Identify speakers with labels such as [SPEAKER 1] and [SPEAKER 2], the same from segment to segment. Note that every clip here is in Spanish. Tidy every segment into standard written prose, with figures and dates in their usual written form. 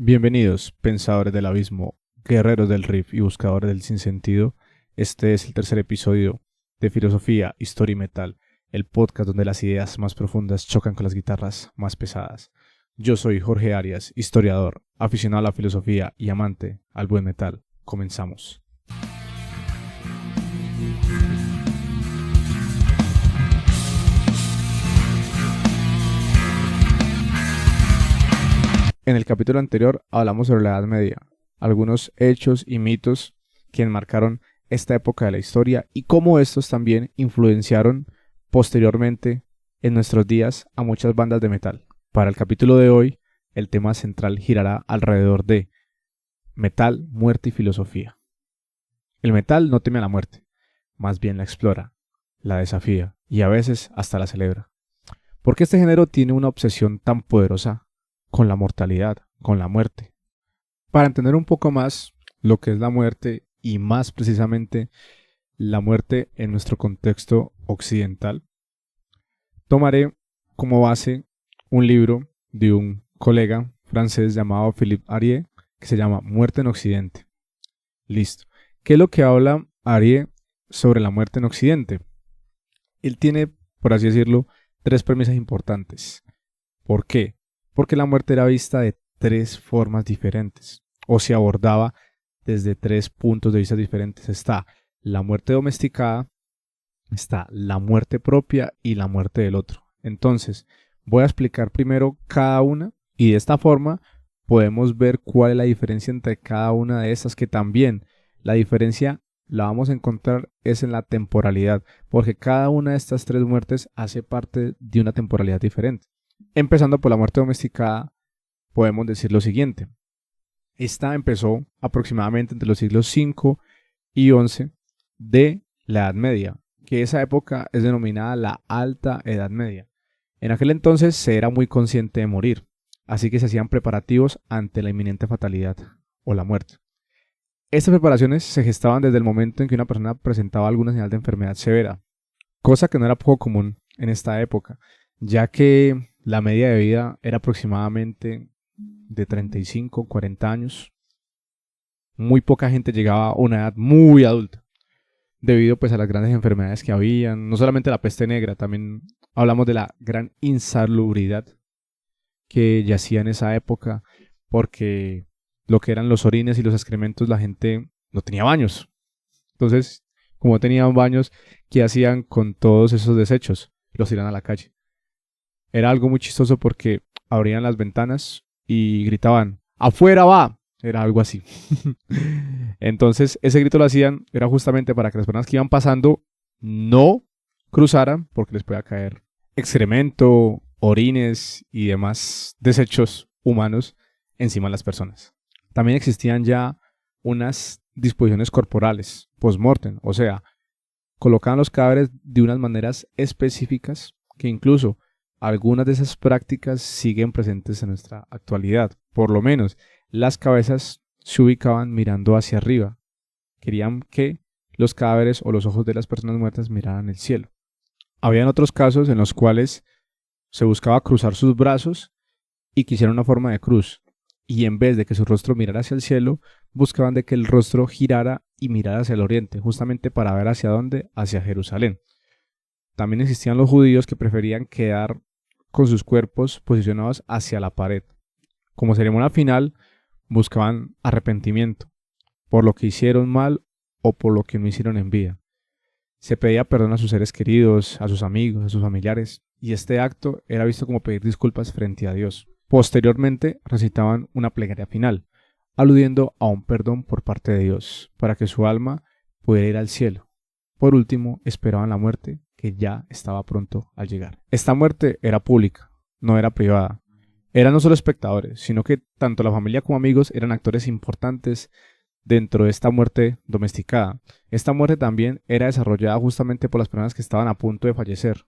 [SPEAKER 1] Bienvenidos, pensadores del abismo, guerreros del riff y buscadores del sinsentido. Este es el tercer episodio de Filosofía, Historia y Metal, el podcast donde las ideas más profundas chocan con las guitarras más pesadas. Yo soy Jorge Arias, historiador, aficionado a la filosofía y amante al buen metal. Comenzamos. En el capítulo anterior hablamos sobre la Edad Media, algunos hechos y mitos que enmarcaron esta época de la historia y cómo estos también influenciaron posteriormente en nuestros días a muchas bandas de metal. Para el capítulo de hoy, el tema central girará alrededor de metal, muerte y filosofía. El metal no teme a la muerte, más bien la explora, la desafía y a veces hasta la celebra. ¿Por qué este género tiene una obsesión tan poderosa con la mortalidad, con la muerte? Para entender un poco más lo que es la muerte y más precisamente la muerte en nuestro contexto occidental, tomaré como base un libro de un colega francés llamado Philippe Arié que se llama Muerte en Occidente. Listo. ¿Qué es lo que habla Arié sobre la muerte en Occidente? Él tiene, por así decirlo, tres premisas importantes. ¿Por qué? Porque la muerte era vista de tres formas diferentes, o se abordaba desde tres puntos de vista diferentes. Está la muerte domesticada, está la muerte propia y la muerte del otro. Entonces, voy a explicar primero cada una y de esta forma podemos ver cuál es la diferencia entre cada una de estas, que también la diferencia la vamos a encontrar es en la temporalidad, porque cada una de estas tres muertes hace parte de una temporalidad diferente. Empezando por la muerte domesticada, podemos decir lo siguiente. Esta empezó aproximadamente entre los siglos 5 y 11 de la Edad Media, que esa época es denominada la Alta Edad Media. En aquel entonces se era muy consciente de morir, así que se hacían preparativos ante la inminente fatalidad o la muerte. Estas preparaciones se gestaban desde el momento en que una persona presentaba alguna señal de enfermedad severa, cosa que no era poco común en esta época, ya que la media de vida era aproximadamente de 35, 40 años. Muy poca gente llegaba a una edad muy adulta, debido pues a las grandes enfermedades que habían, no solamente la peste negra, también hablamos de la gran insalubridad que yacía en esa época, porque lo que eran los orines y los excrementos, la gente no tenía baños. Entonces, como no tenían baños, ¿qué hacían con todos esos desechos? Los tiran a la calle. Era algo muy chistoso porque abrían las ventanas y gritaban, ¡afuera va! Era algo así. Entonces, ese grito lo hacían, era justamente para que las personas que iban pasando no cruzaran, porque les podía caer excremento, orines y demás desechos humanos encima de las personas. También existían ya unas disposiciones corporales, post-mortem, o sea, colocaban los cadáveres de unas maneras específicas que incluso algunas de esas prácticas siguen presentes en nuestra actualidad. Por lo menos, las cabezas se ubicaban mirando hacia arriba. Querían que los cadáveres o los ojos de las personas muertas miraran el cielo. Habían otros casos en los cuales se buscaba cruzar sus brazos y que hiciera una forma de cruz. Y en vez de que su rostro mirara hacia el cielo, buscaban de que el rostro girara y mirara hacia el oriente, justamente para ver hacia dónde, hacia Jerusalén. También existían los judíos que preferían quedar con sus cuerpos posicionados hacia la pared. Como ceremonia final, buscaban arrepentimiento por lo que hicieron mal o por lo que no hicieron en vida. Se pedía perdón a sus seres queridos, a sus amigos, a sus familiares, y este acto era visto como pedir disculpas frente a Dios. Posteriormente recitaban una plegaria final, aludiendo a un perdón por parte de Dios, para que su alma pudiera ir al cielo. Por último, esperaban la muerte, que ya estaba pronto al llegar. Esta muerte era pública, no era privada. Eran no solo espectadores, sino que tanto la familia como amigos eran actores importantes dentro de esta muerte domesticada. Esta muerte también era desarrollada justamente por las personas que estaban a punto de fallecer.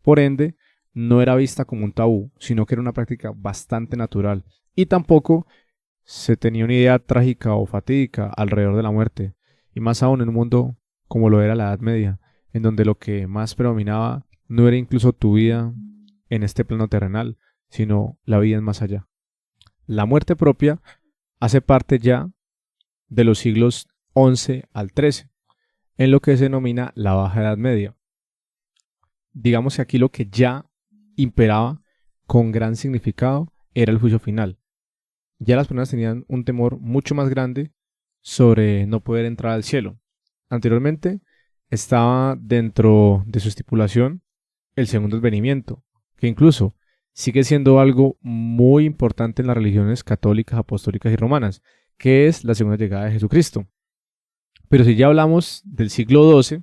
[SPEAKER 1] Por ende, no era vista como un tabú, sino que era una práctica bastante natural. Y tampoco se tenía una idea trágica o fatídica alrededor de la muerte, y más aún en un mundo como lo era la Edad Media, en donde lo que más predominaba no era incluso tu vida en este plano terrenal, sino la vida en más allá. La muerte propia hace parte ya de los siglos XI al XIII, en lo que se denomina la Baja Edad Media. Digamos que aquí lo que ya imperaba con gran significado era el juicio final. Ya las personas tenían un temor mucho más grande sobre no poder entrar al cielo. Anteriormente estaba dentro de su estipulación el segundo advenimiento, que incluso sigue siendo algo muy importante en las religiones católicas, apostólicas y romanas, que es la segunda llegada de Jesucristo. Pero si ya hablamos del siglo XII,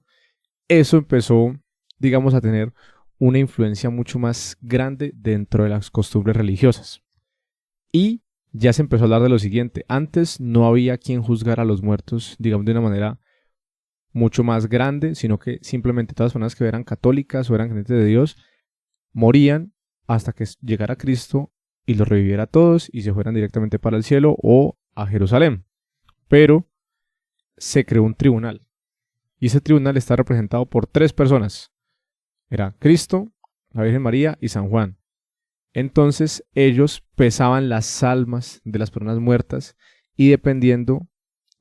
[SPEAKER 1] eso empezó, digamos, a tener una influencia mucho más grande dentro de las costumbres religiosas. Y ya se empezó a hablar de lo siguiente. Antes no había quien juzgara a los muertos, digamos, de una manera mucho más grande, sino que simplemente todas las personas que eran católicas o eran gente de Dios morían hasta que llegara Cristo y los reviviera a todos y se fueran directamente para el cielo o a Jerusalén. Pero se creó un tribunal y ese tribunal está representado por 3 personas. Era Cristo, la Virgen María y San Juan. Entonces ellos pesaban las almas de las personas muertas y dependiendo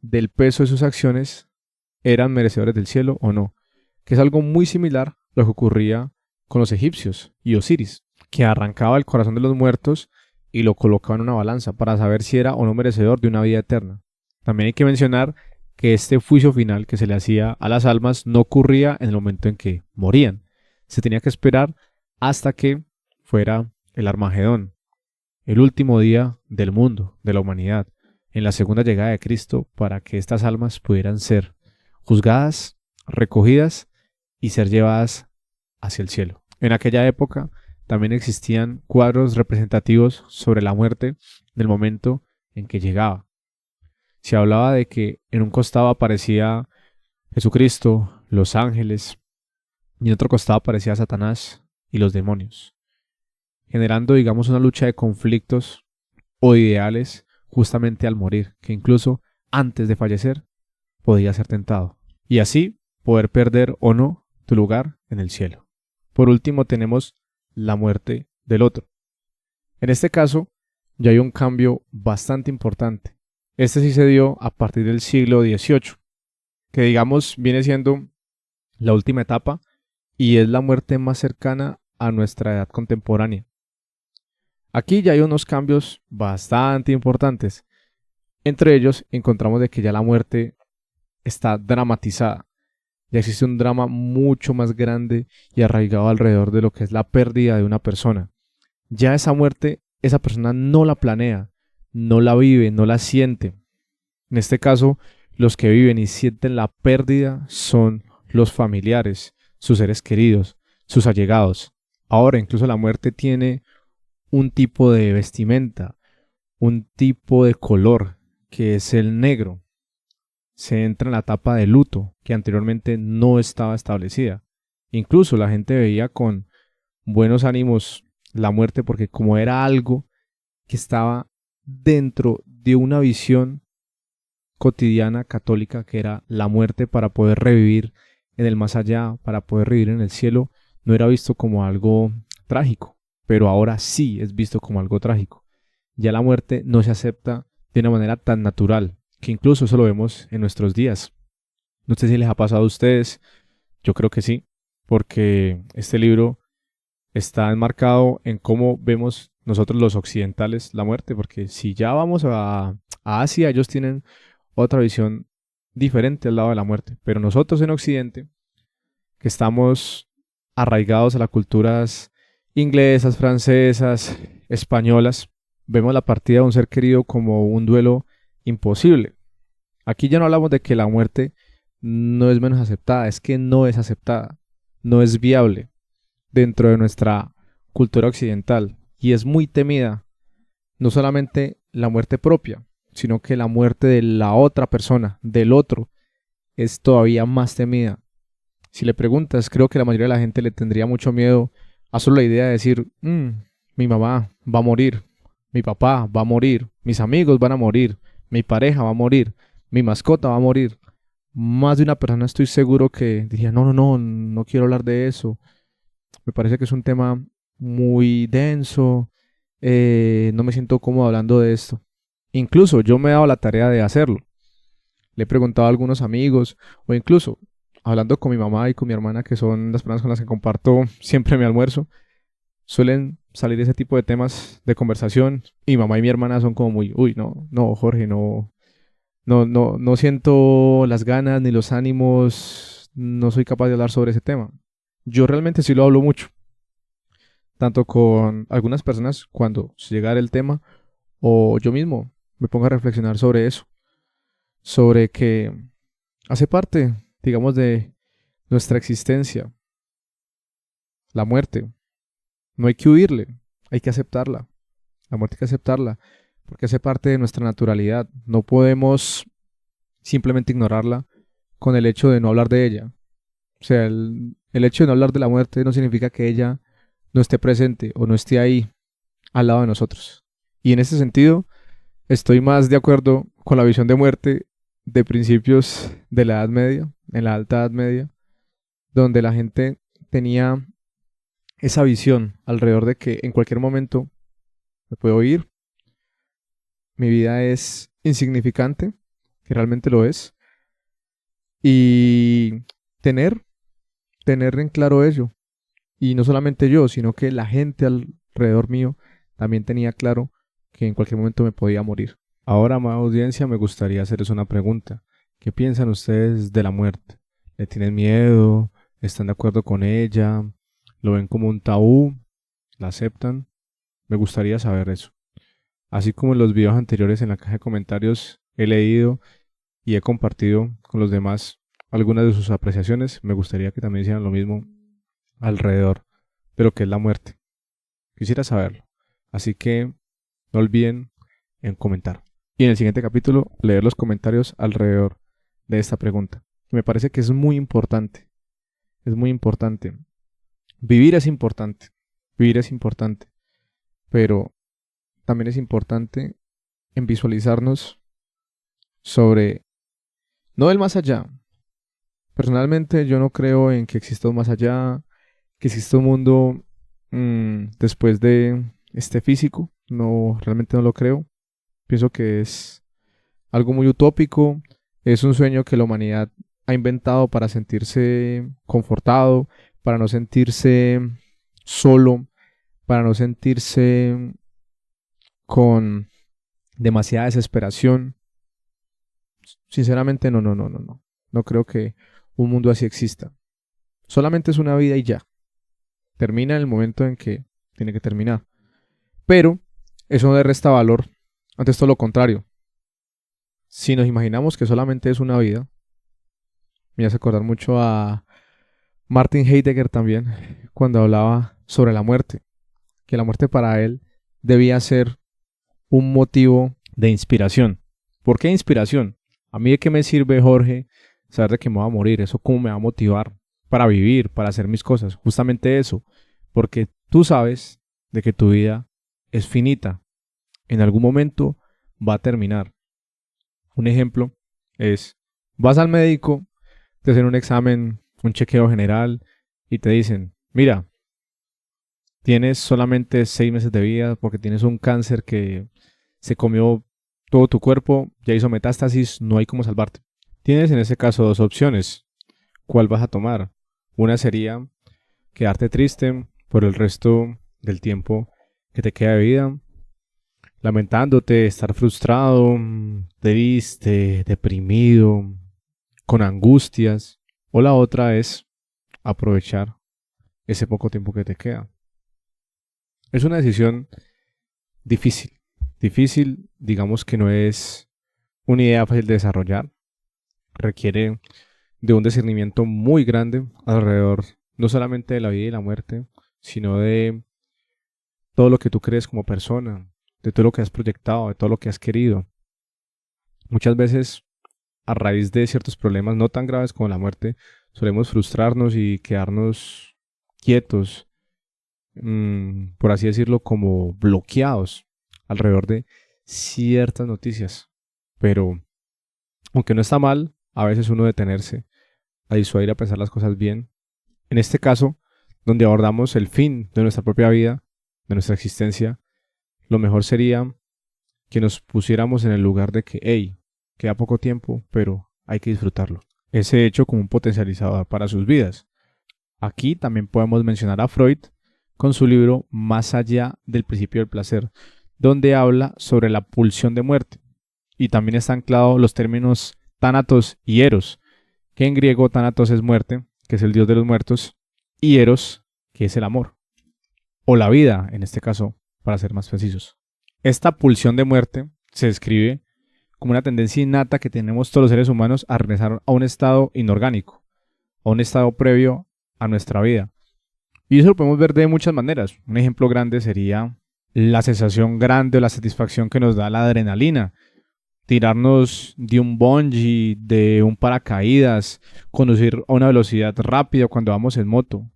[SPEAKER 1] del peso de sus acciones eran merecedores del cielo o no, que es algo muy similar a lo que ocurría con los egipcios y Osiris, que arrancaba el corazón de los muertos y lo colocaba en una balanza para saber si era o no merecedor de una vida eterna. También hay que mencionar que este juicio final que se le hacía a las almas no ocurría en el momento en que morían. Se tenía que esperar hasta que fuera el Armagedón, el último día del mundo, de la humanidad, en la segunda llegada de Cristo, para que estas almas pudieran ser juzgadas, recogidas y ser llevadas hacia el cielo. En aquella época también existían cuadros representativos sobre la muerte del momento en que llegaba. Se hablaba de que en un costado aparecía Jesucristo, los ángeles, y en otro costado aparecía Satanás y los demonios, generando, digamos, una lucha de conflictos o ideales justamente al morir, que incluso antes de fallecer podía ser tentado, y así poder perder o no tu lugar en el cielo. Por último tenemos la muerte del otro. En este caso ya hay un cambio bastante importante. Este sí se dio a partir del siglo XVIII, que digamos viene siendo la última etapa y es la muerte más cercana a nuestra edad contemporánea. Aquí ya hay unos cambios bastante importantes. Entre ellos encontramos de que ya la muerte está dramatizada. Ya existe un drama mucho más grande y arraigado alrededor de lo que es la pérdida de una persona. Ya esa muerte, esa persona no la planea, no la vive, no la siente. En este caso, los que viven y sienten la pérdida son los familiares, sus seres queridos, sus allegados. Ahora incluso la muerte tiene un tipo de vestimenta, un tipo de color, que es el negro. Se entra en la etapa de luto, que anteriormente no estaba establecida. Incluso la gente veía con buenos ánimos la muerte porque como era algo que estaba dentro de una visión cotidiana católica, que era la muerte para poder revivir en el más allá, para poder revivir en el cielo, no era visto como algo trágico, pero ahora sí es visto como algo trágico. Ya la muerte no se acepta de una manera tan natural, que incluso eso lo vemos en nuestros días. No sé si les ha pasado a ustedes, yo creo que sí, porque este libro está enmarcado en cómo vemos nosotros los occidentales la muerte, porque si ya vamos a Asia, ellos tienen otra visión diferente al lado de la muerte, pero nosotros en Occidente, que estamos arraigados a las culturas inglesas, francesas, españolas, vemos la partida de un ser querido como un duelo imposible. Aquí ya no hablamos de que la muerte no es menos aceptada, es que no es aceptada, no es viable dentro de nuestra cultura occidental y es muy temida, no solamente la muerte propia, sino que la muerte de la otra persona, del otro, es todavía más temida. Si le preguntas, creo que la mayoría de la gente le tendría mucho miedo a solo la idea de decir, mi mamá va a morir, mi papá va a morir, mis amigos van a morir, mi pareja va a morir, mi mascota va a morir. Más de una persona estoy seguro que diría, no quiero hablar de eso. Me parece que es un tema muy denso, no me siento cómodo hablando de esto. Incluso yo me he dado la tarea de hacerlo. Le he preguntado a algunos amigos o incluso hablando con mi mamá y con mi hermana, que son las personas con las que comparto siempre mi almuerzo, suelen salir ese tipo de temas de conversación y mi mamá y mi hermana son como muy, uy, no, no, Jorge, no siento las ganas ni los ánimos, no soy capaz de hablar sobre ese tema. Yo realmente sí lo hablo mucho, tanto con algunas personas cuando llega el tema o yo mismo me pongo a reflexionar sobre eso, sobre que hace parte, digamos, de nuestra existencia, la muerte. No hay que huirle, hay que aceptarla. La muerte hay que aceptarla, porque hace parte de nuestra naturalidad. No podemos simplemente ignorarla con el hecho de no hablar de ella. O sea, el hecho de no hablar de la muerte no significa que ella no esté presente o no esté ahí al lado de nosotros. Y en ese sentido, estoy más de acuerdo con la visión de muerte de principios de la Edad Media, en la Alta Edad Media, donde la gente tenía esa visión alrededor de que en cualquier momento me puedo ir, mi vida es insignificante, que realmente lo es, y tener, tener en claro ello. Y no solamente yo, sino que la gente alrededor mío también tenía claro que en cualquier momento me podía morir. Ahora, amada audiencia, me gustaría hacerles una pregunta. ¿Qué piensan ustedes de la muerte? ¿Le tienen miedo? ¿Están de acuerdo con ella? ¿Lo ven como un tabú? ¿La aceptan? Me gustaría saber eso. Así como en los videos anteriores en la caja de comentarios he leído y he compartido con los demás algunas de sus apreciaciones, me gustaría que también hicieran lo mismo alrededor de lo que es la muerte. Quisiera saberlo. Así que no olviden en comentar. Y en el siguiente capítulo leer los comentarios alrededor de esta pregunta. Me parece que es muy importante. Es muy importante. Vivir es importante. Vivir es importante. Pero también es importante en visualizarnos sobre, no el más allá. Personalmente yo no creo en que exista un más allá, que exista un mundo después de este físico. No, realmente no lo creo. Pienso que es algo muy utópico. Es un sueño que la humanidad ha inventado para sentirse confortado, para no sentirse solo, para no sentirse con demasiada desesperación. Sinceramente, no. No creo que un mundo así exista. Solamente es una vida y ya. Termina en el momento en que tiene que terminar. Pero eso no le resta valor. Antes todo lo contrario. Si nos imaginamos que solamente es una vida, me hace acordar mucho a Martin Heidegger también, cuando hablaba sobre la muerte. Que la muerte para él debía ser un motivo de inspiración. ¿Por qué inspiración? ¿A mí de qué me sirve, Jorge, saber de que me voy a morir? ¿Eso cómo me va a motivar para vivir, para hacer mis cosas? Justamente eso. Porque tú sabes de que tu vida es finita. En algún momento va a terminar. Un ejemplo es, vas al médico, te hacen un examen, un chequeo general y te dicen, mira, tienes solamente 6 meses de vida porque tienes un cáncer que se comió todo tu cuerpo, ya hizo metástasis, no hay cómo salvarte. Tienes en ese caso dos opciones. ¿Cuál vas a tomar? Una sería quedarte triste por el resto del tiempo que te queda de vida, lamentándote, estar frustrado, triste, deprimido, con angustias. O la otra es aprovechar ese poco tiempo que te queda. Es una decisión difícil. Difícil, digamos que no es una idea fácil de desarrollar. Requiere de un discernimiento muy grande alrededor no solamente de la vida y la muerte, sino de todo lo que tú crees como persona, de todo lo que has proyectado, de todo lo que has querido. Muchas veces, a raíz de ciertos problemas no tan graves como la muerte, solemos frustrarnos y quedarnos quietos, por así decirlo, como bloqueados alrededor de ciertas noticias. Pero, aunque no está mal, a veces uno detenerse a disuadir, a pensar las cosas bien. En este caso, donde abordamos el fin de nuestra propia vida, de nuestra existencia, lo mejor sería que nos pusiéramos en el lugar de que, hey, queda poco tiempo, pero hay que disfrutarlo. Ese hecho como un potencializador para sus vidas. Aquí también podemos mencionar a Freud con su libro Más allá del principio del placer, donde habla sobre la pulsión de muerte. Y también están anclados los términos Thanatos y Eros, que en griego Thanatos es muerte, que es el dios de los muertos, y Eros, que es el amor, o la vida, en este caso, para ser más precisos. Esta pulsión de muerte se describe como una tendencia innata que tenemos todos los seres humanos a regresar a un estado inorgánico, a un estado previo a nuestra vida. Y eso lo podemos ver de muchas maneras. Un ejemplo grande sería la sensación grande o la satisfacción que nos da la adrenalina. Tirarnos de un bungee, de un paracaídas, conducir a una velocidad rápida cuando vamos en moto.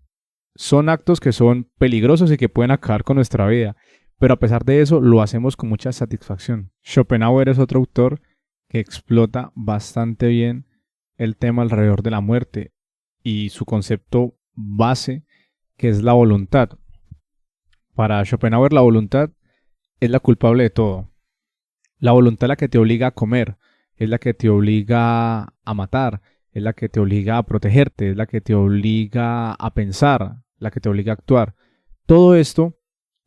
[SPEAKER 1] Son actos que son peligrosos y que pueden acabar con nuestra vida, pero a pesar de eso lo hacemos con mucha satisfacción. Schopenhauer es otro autor que explota bastante bien el tema alrededor de la muerte y su concepto base, que es la voluntad. Para Schopenhauer la voluntad es la culpable de todo. La voluntad es la que te obliga a comer, es la que te obliga a matar, es la que te obliga a protegerte, es la que te obliga a pensar, la que te obliga a actuar. Todo esto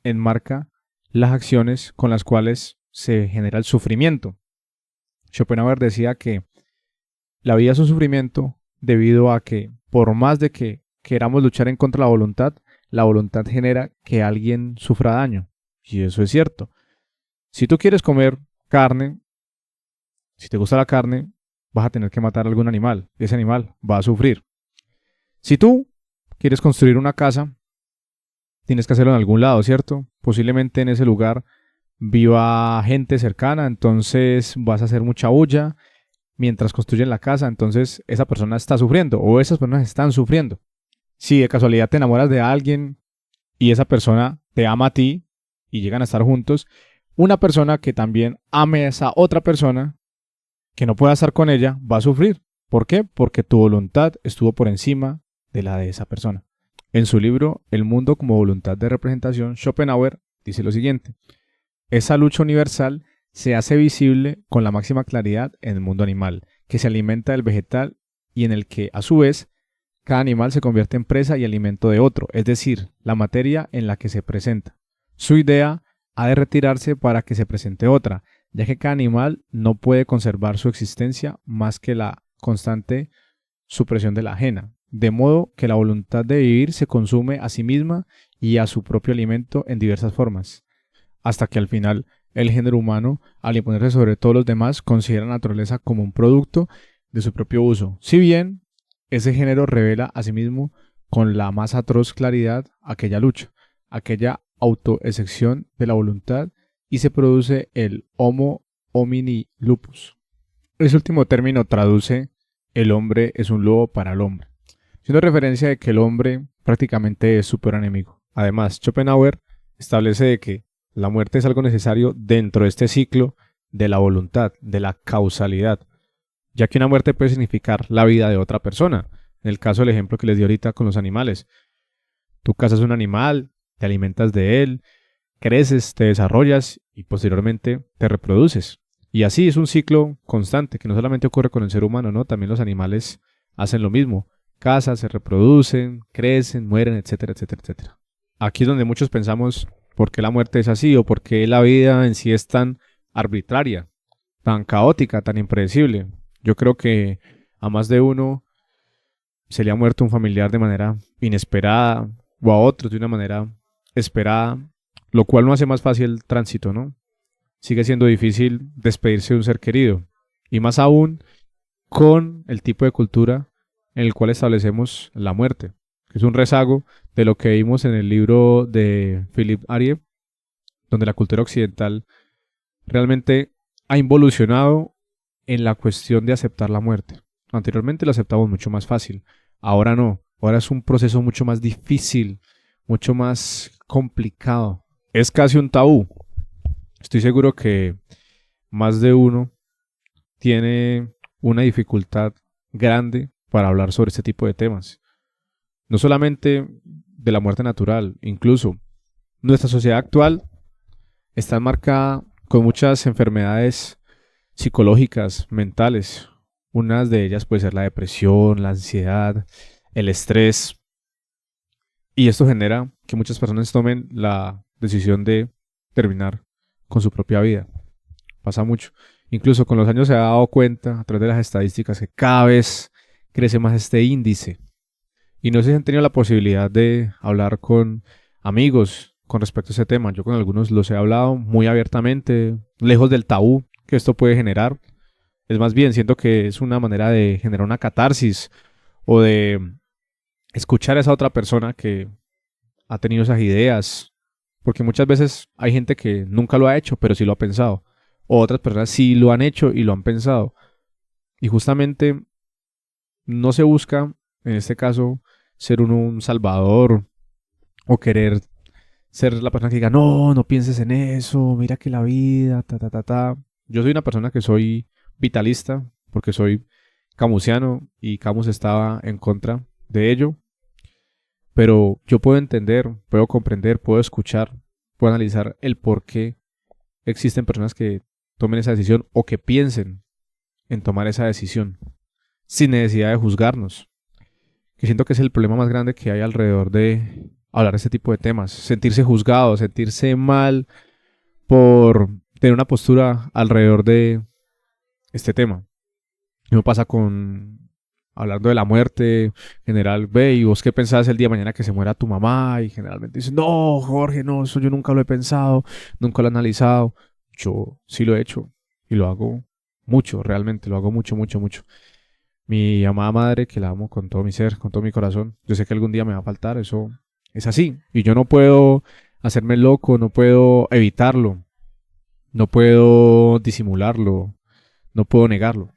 [SPEAKER 1] enmarca las acciones con las cuales se genera el sufrimiento. Schopenhauer decía que la vida es un sufrimiento debido a que por más de que queramos luchar en contra de la voluntad genera que alguien sufra daño. Y eso es cierto. Si tú quieres comer carne, si te gusta la carne, vas a tener que matar a algún animal. Ese animal va a sufrir. Si tú quieres construir una casa, tienes que hacerlo en algún lado, ¿cierto? Posiblemente en ese lugar viva gente cercana, entonces vas a hacer mucha bulla mientras construyen la casa, entonces esa persona está sufriendo o esas personas están sufriendo. Si de casualidad te enamoras de alguien y esa persona te ama a ti y llegan a estar juntos, una persona que también ame a esa otra persona, que no pueda estar con ella, va a sufrir. ¿Por qué? Porque tu voluntad estuvo por encima de la de esa persona. En su libro El mundo como voluntad de representación, Schopenhauer dice lo siguiente: esa lucha universal se hace visible con la máxima claridad en el mundo animal, que se alimenta del vegetal y en el que, a su vez, cada animal se convierte en presa y alimento de otro, es decir, la materia en la que se presenta. Su idea ha de retirarse para que se presente otra, ya que cada animal no puede conservar su existencia más que la constante supresión de la ajena, de modo que la voluntad de vivir se consume a sí misma y a su propio alimento en diversas formas, hasta que al final el género humano, al imponerse sobre todos los demás, considera la naturaleza como un producto de su propio uso, si bien ese género revela a sí mismo con la más atroz claridad aquella lucha, aquella autoexcepción de la voluntad, y se produce el homo homini lupus. Ese último término traduce el hombre es un lobo para el hombre, siendo referencia de que el hombre prácticamente es su peor enemigo. Además, Schopenhauer establece de que la muerte es algo necesario dentro de este ciclo de la voluntad, de la causalidad, ya que una muerte puede significar la vida de otra persona. En el caso del ejemplo que les di ahorita con los animales. Tú cazas un animal, te alimentas de él, creces, te desarrollas y posteriormente te reproduces. Y así es un ciclo constante que no solamente ocurre con el ser humano, ¿no? También los animales hacen lo mismo. Cazan, se reproducen, crecen, mueren, etcétera, etcétera, etcétera. Aquí es donde muchos pensamos por qué la muerte es así o por qué la vida en sí es tan arbitraria, tan caótica, tan impredecible. Yo creo que a más de uno se le ha muerto un familiar de manera inesperada o a otros de una manera esperada, lo cual no hace más fácil el tránsito, ¿no? Sigue siendo difícil despedirse de un ser querido, y más aún con el tipo de cultura en el cual establecemos la muerte, que es un rezago de lo que vimos en el libro de Philippe Arié, donde la cultura occidental realmente ha involucionado en la cuestión de aceptar la muerte. Anteriormente lo aceptamos mucho más fácil, ahora no, ahora es un proceso mucho más difícil, mucho más complicado. Es casi un tabú. Estoy seguro que más de uno tiene una dificultad grande para hablar sobre este tipo de temas. No solamente de la muerte natural, incluso nuestra sociedad actual está marcada con muchas enfermedades psicológicas, mentales. Unas de ellas puede ser la depresión, la ansiedad, el estrés. Y esto genera que muchas personas tomen la decisión de terminar con su propia vida. Pasa mucho. Incluso con los años se ha dado cuenta, a través de las estadísticas, que cada vez crece más este índice. Y no sé si han tenido la posibilidad de hablar con amigos con respecto a ese tema. Yo con algunos los he hablado muy abiertamente, lejos del tabú que esto puede generar. Es más bien, siento que es una manera de generar una catarsis o de escuchar a esa otra persona que ha tenido esas ideas. Porque muchas veces hay gente que nunca lo ha hecho, pero sí lo ha pensado. O otras personas sí lo han hecho y lo han pensado. Y justamente no se busca, en este caso, ser un salvador o querer ser la persona que diga, no, no pienses en eso, mira que la vida, ta, ta, ta, ta. Yo soy una persona que soy vitalista porque soy camusiano y Camus estaba en contra de ello. Pero yo puedo entender, puedo comprender, puedo escuchar, puedo analizar el por qué existen personas que tomen esa decisión o que piensen en tomar esa decisión sin necesidad de juzgarnos. Que siento que es el problema más grande que hay alrededor de hablar de este tipo de temas. Sentirse juzgado, sentirse mal por tener una postura alrededor de este tema. Y me pasa con hablando de la muerte, general, ve, ¿y vos qué pensás el día de mañana que se muera tu mamá? Y generalmente dices, no, Jorge, no, eso yo nunca lo he pensado, nunca lo he analizado. Yo sí lo he hecho y lo hago mucho, realmente, lo hago mucho, mucho, mucho. Mi amada madre, que la amo con todo mi ser, con todo mi corazón, yo sé que algún día me va a faltar, eso es así. Y yo no puedo hacerme loco, no puedo evitarlo, no puedo disimularlo, no puedo negarlo.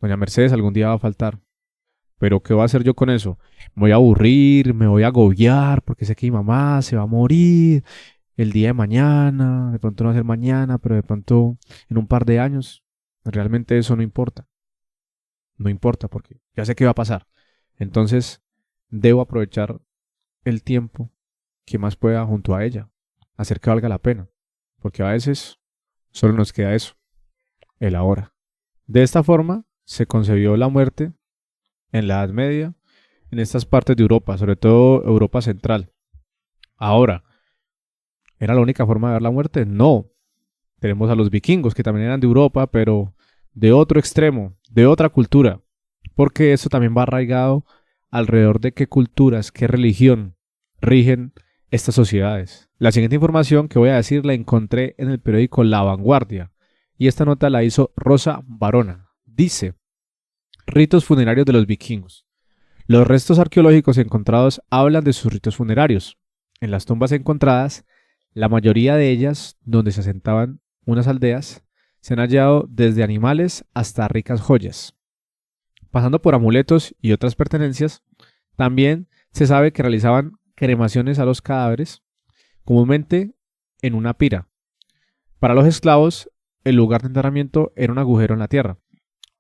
[SPEAKER 1] Doña Mercedes algún día va a faltar. Pero ¿qué voy a hacer yo con eso? Me voy a aburrir, me voy a agobiar porque sé que mi mamá se va a morir el día de mañana, de pronto no va a ser mañana, pero de pronto en un par de años. Realmente eso no importa. No importa porque ya sé qué va a pasar. Entonces debo aprovechar el tiempo que más pueda junto a ella, hacer que valga la pena. Porque a veces solo nos queda eso, el ahora. De esta forma se concebió la muerte en la Edad Media en estas partes de Europa, sobre todo Europa Central. Ahora, ¿era la única forma de ver la muerte? No. Tenemos a los vikingos, que también eran de Europa, pero de otro extremo, de otra cultura, porque eso también va arraigado alrededor de qué culturas, qué religión rigen estas sociedades. La siguiente información que voy a decir la encontré en el periódico La Vanguardia, y esta nota la hizo Rosa Barona. Dice, ritos funerarios de los vikingos. Los restos arqueológicos encontrados hablan de sus ritos funerarios. En las tumbas encontradas, la mayoría de ellas, donde se asentaban unas aldeas, se han hallado desde animales hasta ricas joyas. Pasando por amuletos y otras pertenencias, también se sabe que realizaban cremaciones a los cadáveres, comúnmente en una pira. Para los esclavos, el lugar de enterramiento era un agujero en la tierra,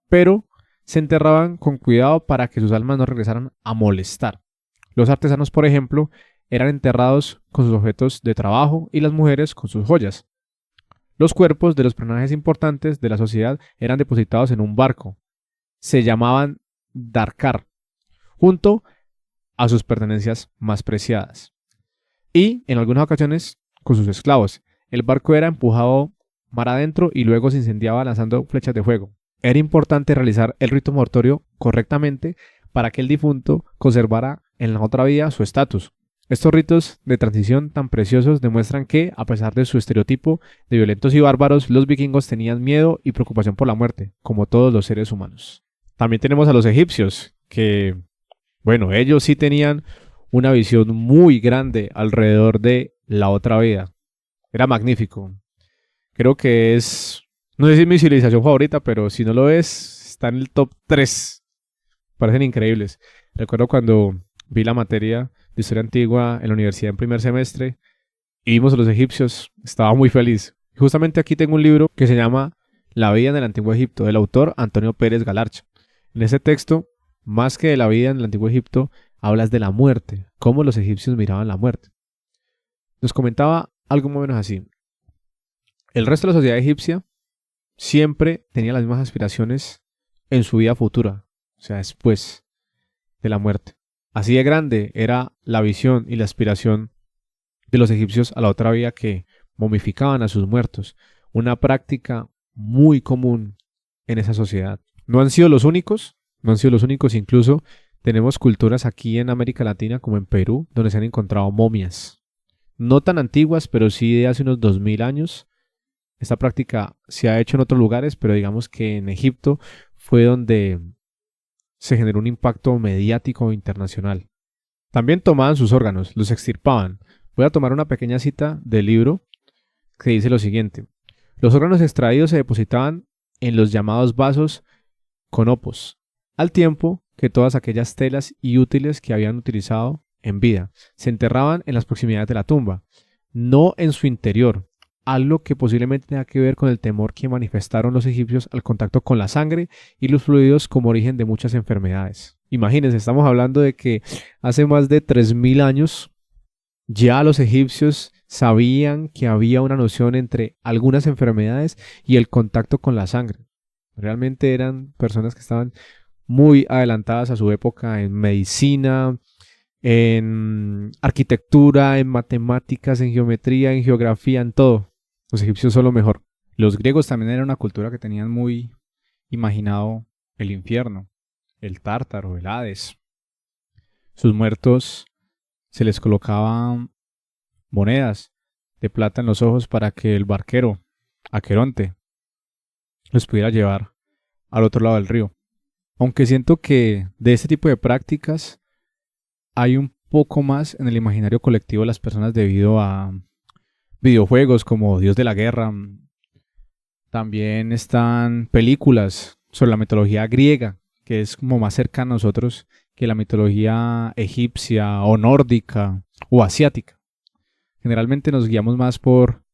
[SPEAKER 1] pero se enterraban con cuidado para que sus almas no regresaran a molestar. Los artesanos, por ejemplo, eran enterrados con sus objetos de trabajo y las mujeres con sus joyas. Los cuerpos de los personajes importantes de la sociedad eran depositados en un barco. Se llamaban Darkar, junto a sus pertenencias más preciadas. Y, en algunas ocasiones, con sus esclavos. El barco era empujado mar adentro y luego se incendiaba lanzando flechas de fuego. Era importante realizar el rito mortuorio correctamente para que el difunto conservara en la otra vida su estatus. Estos ritos de transición tan preciosos demuestran que, a pesar de su estereotipo de violentos y bárbaros, los vikingos tenían miedo y preocupación por la muerte, como todos los seres humanos. También tenemos a los egipcios, que, bueno, ellos sí tenían una visión muy grande alrededor de la otra vida. Era magnífico. Creo que es, no sé si es mi civilización favorita, pero si no lo es, está en el top 3. Parecen increíbles. Recuerdo cuando vi la materia de historia antigua en la universidad en primer semestre y vimos a los egipcios, estaba muy feliz. Y justamente aquí tengo un libro que se llama La vida en el Antiguo Egipto, del autor Antonio Pérez Galarcha. En ese texto, más que de la vida en el Antiguo Egipto, hablas de la muerte, cómo los egipcios miraban la muerte. Nos comentaba algo más o menos así. El resto de la sociedad egipcia siempre tenía las mismas aspiraciones en su vida futura, o sea, después de la muerte. Así de grande era la visión y la aspiración de los egipcios a la otra vida, que momificaban a sus muertos, una práctica muy común en esa sociedad. No han sido los únicos, no han sido los únicos, incluso tenemos culturas aquí en América Latina, como en Perú, donde se han encontrado momias. No tan antiguas, pero sí de hace unos 2000 años. Esta práctica se ha hecho en otros lugares, pero digamos que en Egipto fue donde se generó un impacto mediático internacional. También tomaban sus órganos, los extirpaban. Voy a tomar una pequeña cita del libro que dice lo siguiente. Los órganos extraídos se depositaban en los llamados vasos conopos, al tiempo que todas aquellas telas y útiles que habían utilizado en vida se enterraban en las proximidades de la tumba, no en su interior, algo que posiblemente tenga que ver con el temor que manifestaron los egipcios al contacto con la sangre y los fluidos como origen de muchas enfermedades. Imagínense, estamos hablando de que hace más de 3000 años ya los egipcios sabían que había una noción entre algunas enfermedades y el contacto con la sangre. Realmente eran personas que estaban muy adelantadas a su época en medicina, en arquitectura, en matemáticas, en geometría, en geografía, en todo. Los egipcios son lo mejor. Los griegos también eran una cultura que tenían muy imaginado el infierno, el Tártaro, el Hades. Sus muertos se les colocaban monedas de plata en los ojos para que el barquero, Aqueronte, los pudiera llevar al otro lado del río. Aunque siento que de este tipo de prácticas hay un poco más en el imaginario colectivo de las personas debido a videojuegos como Dios de la Guerra. También están películas sobre la mitología griega, que es como más cercana a nosotros que la mitología egipcia o nórdica o asiática. Generalmente nos guiamos más por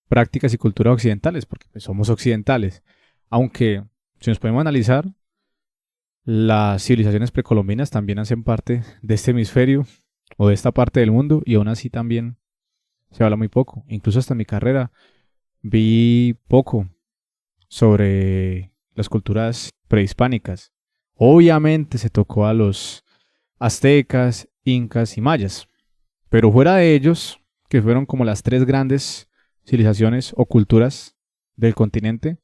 [SPEAKER 1] prácticas y culturas occidentales, porque pues, somos occidentales. Aunque, si nos podemos analizar, las civilizaciones precolombinas también hacen parte de este hemisferio o de esta parte del mundo, y aún así también se habla muy poco. Incluso hasta en mi carrera vi poco sobre las culturas prehispánicas. Obviamente se tocó a los aztecas, incas y mayas, pero fuera de ellos, que fueron como las tres grandes civilizaciones o culturas del continente,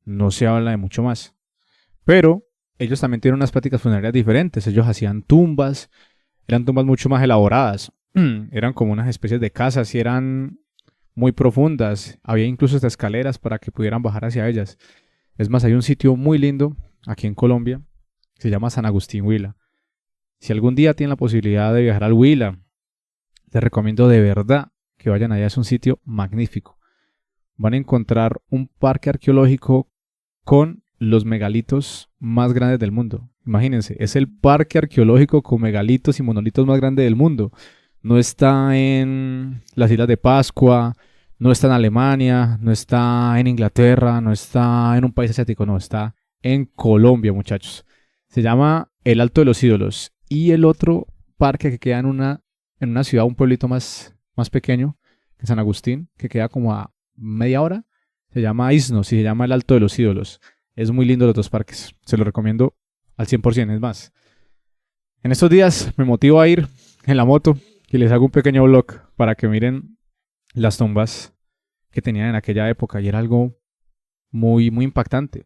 [SPEAKER 1] no se habla de mucho más. Pero ellos también tienen unas prácticas funerarias diferentes. Ellos hacían tumbas, eran tumbas mucho más elaboradas. Eran como unas especies de casas y eran muy profundas. Había incluso hasta escaleras para que pudieran bajar hacia ellas. Es más, hay un sitio muy lindo aquí en Colombia que se llama San Agustín Huila. Si algún día tienen la posibilidad de viajar al Huila, les recomiendo de verdad que vayan allá. Es un sitio magnífico. Van a encontrar un parque arqueológico con los megalitos más grandes del mundo. Imagínense, es el parque arqueológico con megalitos y monolitos más grande del mundo. No está en las Islas de Pascua, no está en Alemania, no está en Inglaterra, no está en un país asiático, no, está en Colombia, muchachos. Se llama el Alto de los Ídolos. Y el otro parque que queda en una ciudad, un pueblito más pequeño, que es San Agustín, que queda como a media hora, se llama Isnos y se llama el Alto de los Ídolos. Es muy lindo los dos parques, se los recomiendo al 100%. Es más, en estos días me motivo a ir en la moto y les hago un pequeño vlog para que miren las tumbas que tenían en aquella época, y era algo muy, muy impactante.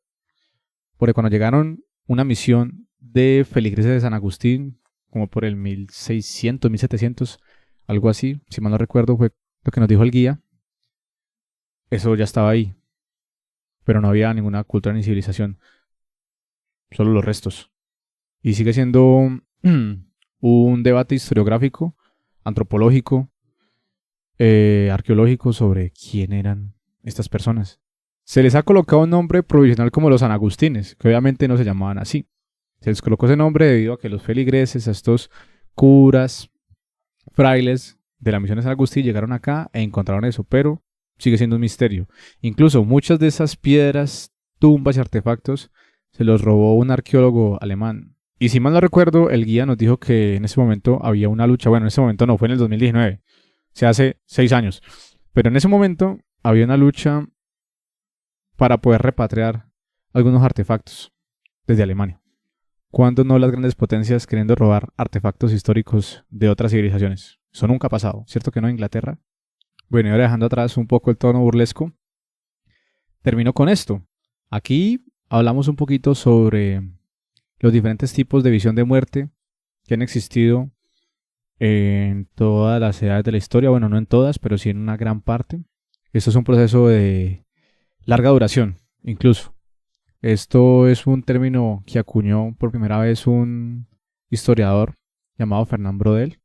[SPEAKER 1] Porque cuando llegaron una misión de feligreses de San Agustín, como por el 1600, 1700, algo así, si mal no recuerdo, fue lo que nos dijo el guía, eso ya estaba ahí. Pero no había ninguna cultura ni civilización, solo los restos. Y sigue siendo un debate historiográfico, antropológico, arqueológico sobre quién eran estas personas. Se les ha colocado un nombre provisional como los sanagustines, que obviamente no se llamaban así. Se les colocó ese nombre debido a que los feligreses, estos curas, frailes de la misión de San Agustín, llegaron acá e encontraron eso, pero sigue siendo un misterio. Incluso muchas de esas piedras, tumbas y artefactos se los robó un arqueólogo alemán. Y si mal no recuerdo, el guía nos dijo que en ese momento había una lucha. Bueno, en ese momento no, fue en el 2019, o sea, hace 6 años. Pero en ese momento había una lucha para poder repatriar algunos artefactos desde Alemania. ¿Cuándo no las grandes potencias queriendo robar artefactos históricos de otras civilizaciones? Eso nunca ha pasado, ¿cierto que no, Inglaterra? Bueno, y ahora dejando atrás un poco el tono burlesco, termino con esto. Aquí hablamos un poquito sobre los diferentes tipos de visión de muerte que han existido en todas las edades de la historia. Bueno, no en todas, pero sí en una gran parte. Esto es un proceso de larga duración, incluso. Esto es un término que acuñó por primera vez un historiador llamado Fernand Braudel.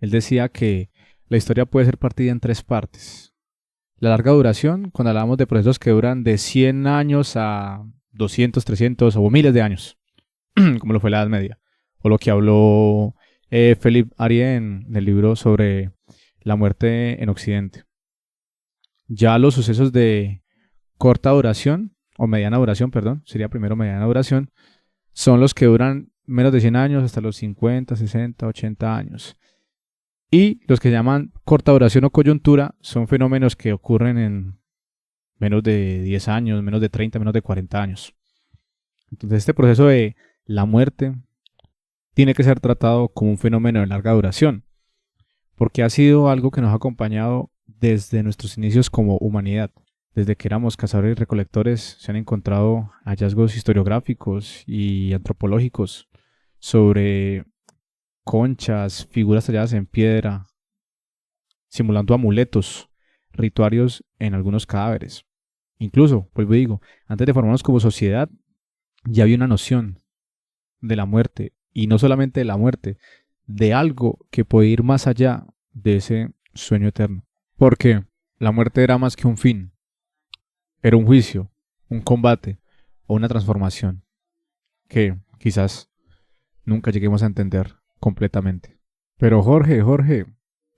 [SPEAKER 1] Él decía que la historia puede ser partida en tres partes. La larga duración, cuando hablamos de procesos que duran de 100 años a 200, 300 o miles de años, como lo fue la Edad Media, o lo que habló Philippe Arié en el libro sobre la muerte en Occidente. Ya los sucesos de corta duración, o mediana duración, perdón, sería primero mediana duración, son los que duran menos de 100 años hasta los 50, 60, 80 años. Y los que se llaman corta duración o coyuntura son fenómenos que ocurren en menos de 10 años, menos de 30, menos de 40 años. Entonces este proceso de la muerte tiene que ser tratado como un fenómeno de larga duración, porque ha sido algo que nos ha acompañado desde nuestros inicios como humanidad. Desde que éramos cazadores y recolectores se han encontrado hallazgos historiográficos y antropológicos sobre conchas, figuras talladas en piedra, simulando amuletos, rituarios en algunos cadáveres. Incluso, vuelvo y digo, antes de formarnos como sociedad, ya había una noción de la muerte, y no solamente de la muerte, de algo que puede ir más allá de ese sueño eterno. Porque la muerte era más que un fin, era un juicio, un combate o una transformación que quizás nunca lleguemos a entender completamente. Pero Jorge,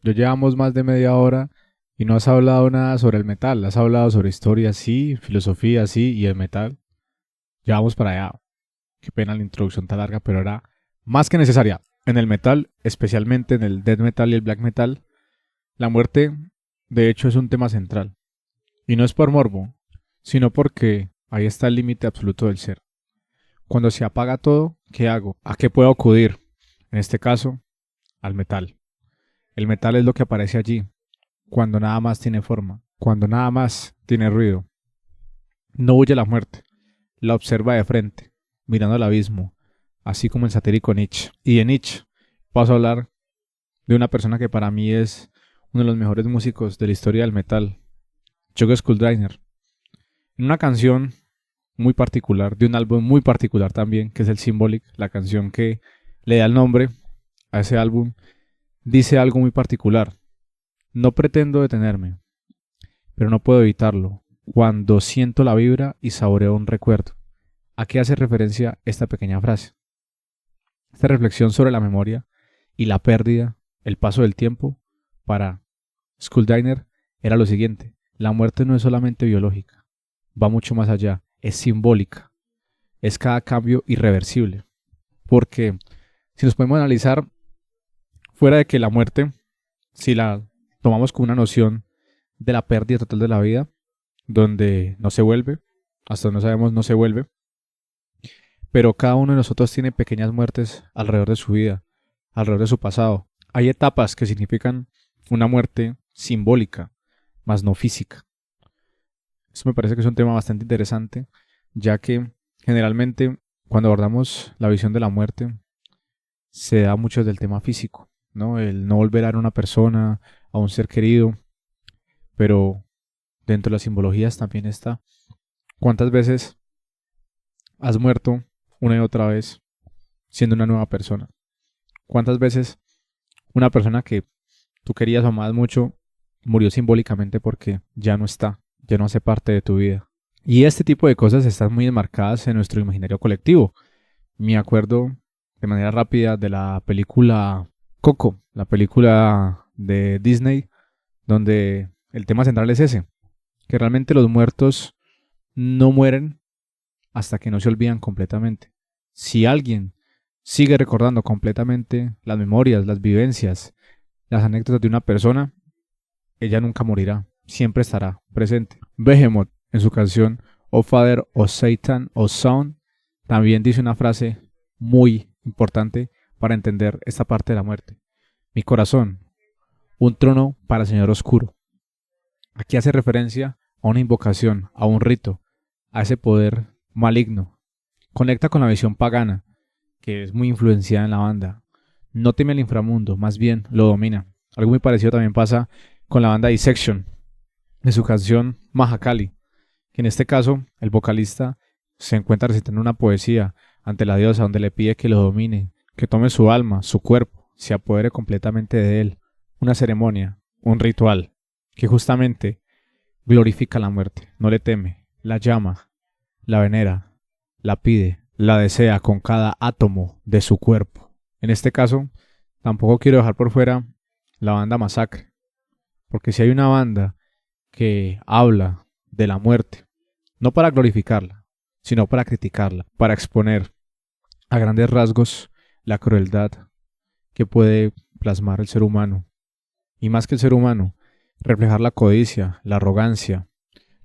[SPEAKER 1] ya llevamos más de media hora y no has hablado nada sobre el metal. Has hablado sobre historia, sí, filosofía, sí, y el metal. Ya vamos para allá. Qué pena la introducción tan larga, pero era más que necesaria. En el metal, especialmente en el death metal y el black metal, la muerte, de hecho, es un tema central. Y no es por morbo, sino porque ahí está el límite absoluto del ser. Cuando se apaga todo, ¿qué hago? ¿A qué puedo acudir? En este caso, al metal. El metal es lo que aparece allí, cuando nada más tiene forma, cuando nada más tiene ruido. No huye a la muerte, la observa de frente, mirando al abismo, así como el satírico Nietzsche. Y de Nietzsche paso a hablar de una persona que para mí es uno de los mejores músicos de la historia del metal, Joe Skuldreiner. En una canción muy particular, de un álbum muy particular también, que es el Symbolic, la canción que le da el nombre a ese álbum, dice algo muy particular. No pretendo detenerme, pero no puedo evitarlo cuando siento la vibra y saboreo un recuerdo. ¿A qué hace referencia esta pequeña frase? Esta reflexión sobre la memoria y la pérdida, el paso del tiempo, para Skuldreiner era lo siguiente: la muerte no es solamente biológica, va mucho más allá, es simbólica, es cada cambio irreversible. Porque si nos podemos analizar, fuera de que la muerte, si la tomamos como una noción de la pérdida total de la vida, donde no se vuelve, hasta donde no sabemos no se vuelve, pero cada uno de nosotros tiene pequeñas muertes alrededor de su vida, alrededor de su pasado. Hay etapas que significan una muerte simbólica, más no física. Eso me parece que es un tema bastante interesante, ya que generalmente cuando abordamos la visión de la muerte se da mucho del tema físico, ¿no? El no volver a ver a una persona, a un ser querido, pero dentro de las simbologías también está cuántas veces has muerto una y otra vez siendo una nueva persona. Cuántas veces una persona que tú querías o amabas mucho murió simbólicamente porque ya no está, ya no hace parte de tu vida. Y este tipo de cosas están muy enmarcadas en nuestro imaginario colectivo. Me acuerdo de manera rápida de la película Coco, la película de Disney, donde el tema central es ese, que realmente los muertos no mueren hasta que no se olvidan completamente. Si alguien sigue recordando completamente las memorias, las vivencias, las anécdotas de una persona, ella nunca morirá, siempre estará presente. Behemoth, en su canción O Father, O Satan, O Son, también dice una frase muy importante para entender esta parte de la muerte. Mi corazón, un trono para el Señor Oscuro. Aquí hace referencia a una invocación, a un rito, a ese poder maligno. Conecta con la visión pagana, que es muy influenciada en la banda. No teme al inframundo, más bien lo domina. Algo muy parecido también pasa con la banda Dissection, de su canción Mahakali, que en este caso el vocalista se encuentra recitando una poesía ante la diosa donde le pide que lo domine, que tome su alma, su cuerpo, se apodere completamente de él. Una ceremonia, un ritual, que justamente glorifica la muerte, no le teme, la llama, la venera, la pide, la desea con cada átomo de su cuerpo. En este caso, tampoco quiero dejar por fuera la banda Masacre, porque si hay una banda que habla de la muerte, no para glorificarla, sino para criticarla, para exponer a grandes rasgos la crueldad que puede plasmar el ser humano, y más que el ser humano, reflejar la codicia, la arrogancia,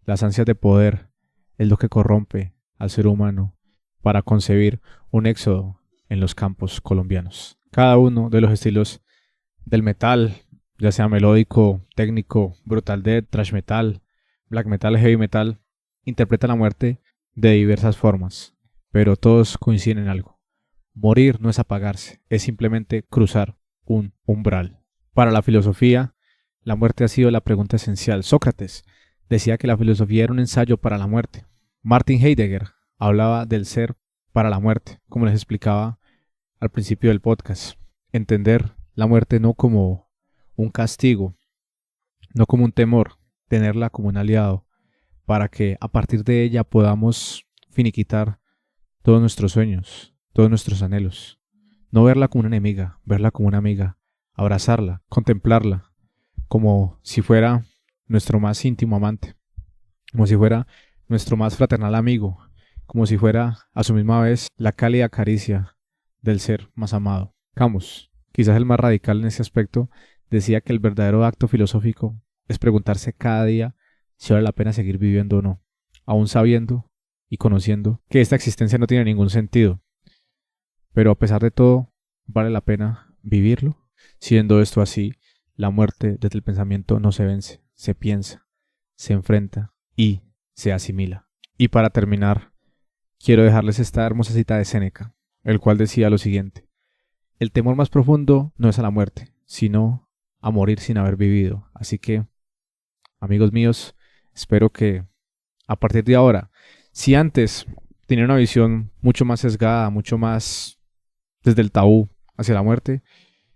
[SPEAKER 1] las ansias de poder, es lo que corrompe al ser humano para concebir un éxodo en los campos colombianos. Cada uno de los estilos del metal, ya sea melódico, técnico, brutal death, thrash metal, black metal, heavy metal, interpreta la muerte de diversas formas, pero todos coinciden en algo. Morir no es apagarse, es simplemente cruzar un umbral. Para la filosofía, la muerte ha sido la pregunta esencial. Sócrates decía que la filosofía era un ensayo para la muerte. Martin Heidegger hablaba del ser para la muerte, como les explicaba al principio del podcast. Entender la muerte no como un castigo, no como un temor, tenerla como un aliado, para que a partir de ella podamos finiquitar todos nuestros sueños, todos nuestros anhelos. No verla como una enemiga, verla como una amiga, abrazarla, contemplarla, como si fuera nuestro más íntimo amante, como si fuera nuestro más fraternal amigo, como si fuera a su misma vez la cálida caricia del ser más amado. Camus, quizás el más radical en ese aspecto, decía que el verdadero acto filosófico es preguntarse cada día si vale la pena seguir viviendo o no, aún sabiendo y conociendo que esta existencia no tiene ningún sentido, pero a pesar de todo vale la pena vivirlo. Siendo esto así, la muerte desde el pensamiento no se vence, se piensa, se enfrenta y se asimila. Y para terminar, quiero dejarles esta hermosa cita de Séneca, el cual decía lo siguiente: el temor más profundo no es a la muerte, sino a morir sin haber vivido. Así que, amigos míos, espero que a partir de ahora, si antes tenía una visión mucho más sesgada, mucho más desde el tabú hacia la muerte,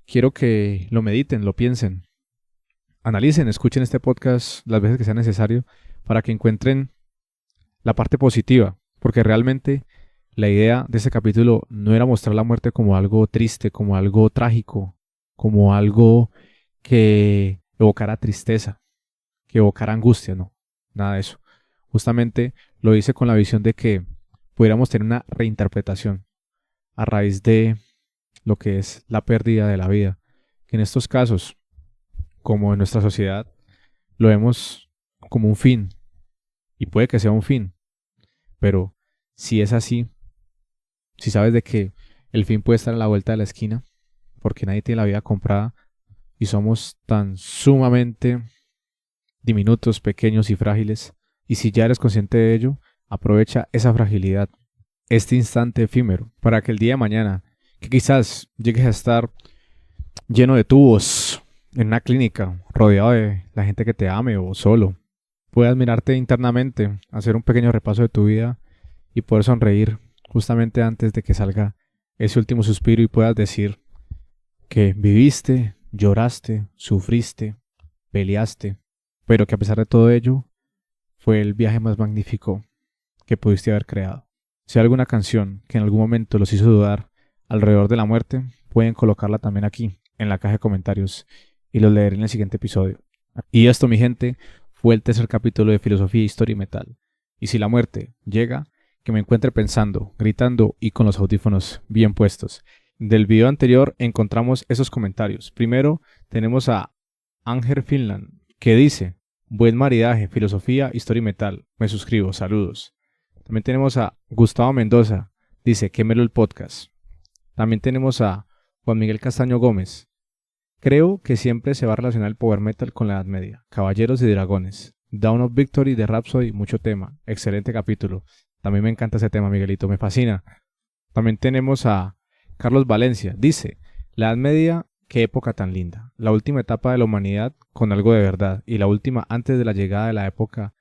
[SPEAKER 1] quiero que lo mediten, lo piensen, analicen, escuchen este podcast las veces que sea necesario para que encuentren la parte positiva, porque realmente la idea de este capítulo no era mostrar la muerte como algo triste, como algo trágico, como algo que evocara tristeza, que evocara angustia, no, nada de eso. Justamente lo hice con la visión de que pudiéramos tener una reinterpretación a raíz de lo que es la pérdida de la vida, que en estos casos, como en nuestra sociedad, lo vemos como un fin, y puede que sea un fin, pero si es así, si sabes de que el fin puede estar a la vuelta de la esquina, porque nadie tiene la vida comprada y somos tan sumamente diminutos, pequeños y frágiles, y si ya eres consciente de ello, aprovecha esa fragilidad, este instante efímero, para que el día de mañana, que quizás llegues a estar lleno de tubos en una clínica, rodeado de la gente que te ame o solo, puedas mirarte internamente, hacer un pequeño repaso de tu vida y poder sonreír justamente antes de que salga ese último suspiro y puedas decir que viviste, lloraste, sufriste, peleaste, pero que a pesar de todo ello fue el viaje más magnífico que pudiste haber creado. Si hay alguna canción que en algún momento los hizo dudar alrededor de la muerte, pueden colocarla también aquí en la caja de comentarios y los leeré en el siguiente episodio. Y esto, mi gente, fue el tercer capítulo de Filosofía, Historia y Metal. Y si la muerte llega, que me encuentre pensando, gritando y con los audífonos bien puestos. Del video anterior encontramos esos comentarios. Primero tenemos a Anger Finland, que dice: Buen maridaje, filosofía, historia y metal. Me suscribo, saludos. También tenemos a Gustavo Mendoza, dice, quémelo el podcast. También tenemos a Juan Miguel Castaño Gómez. Creo que siempre se va a relacionar el power metal con la Edad Media. Caballeros y dragones. Dawn of Victory de Rhapsody, mucho tema. Excelente capítulo. También me encanta ese tema, Miguelito, me fascina. También tenemos a Carlos Valencia. Dice, la Edad Media, qué época tan linda. La última etapa de la humanidad con algo de verdad. Y la última antes de la llegada de la época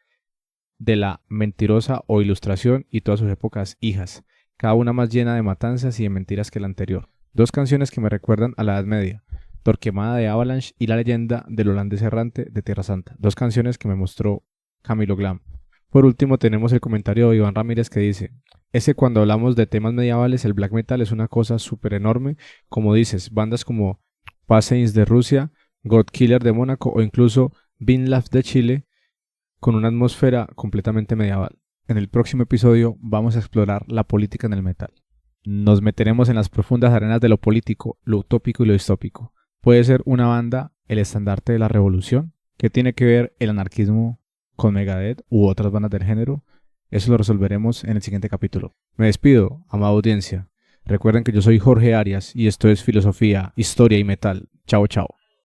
[SPEAKER 1] de la mentirosa o ilustración y todas sus épocas hijas. Cada una más llena de matanzas y de mentiras que la anterior. Dos canciones que me recuerdan a la Edad Media. Torquemada de Avalanche y La leyenda del holandés errante de Tierra Santa. Dos canciones que me mostró Camilo Glam. Por último tenemos el comentario de Iván Ramírez que dice, cuando hablamos de temas medievales, el black metal es una cosa súper enorme, como dices, bandas como Paseins de Rusia, Godkiller de Mónaco o incluso Vinlaf de Chile, con una atmósfera completamente medieval. En el próximo episodio vamos a explorar la política en el metal. Nos meteremos en las profundas arenas de lo político, lo utópico y lo distópico. ¿Puede ser una banda el estandarte de la revolución? ¿Qué tiene que ver el anarquismo con Megadeth u otras bandas del género? Eso lo resolveremos en el siguiente capítulo. Me despido, amada audiencia. Recuerden que yo soy Jorge Arias y esto es Filosofía, Historia y Metal. Chao, chao.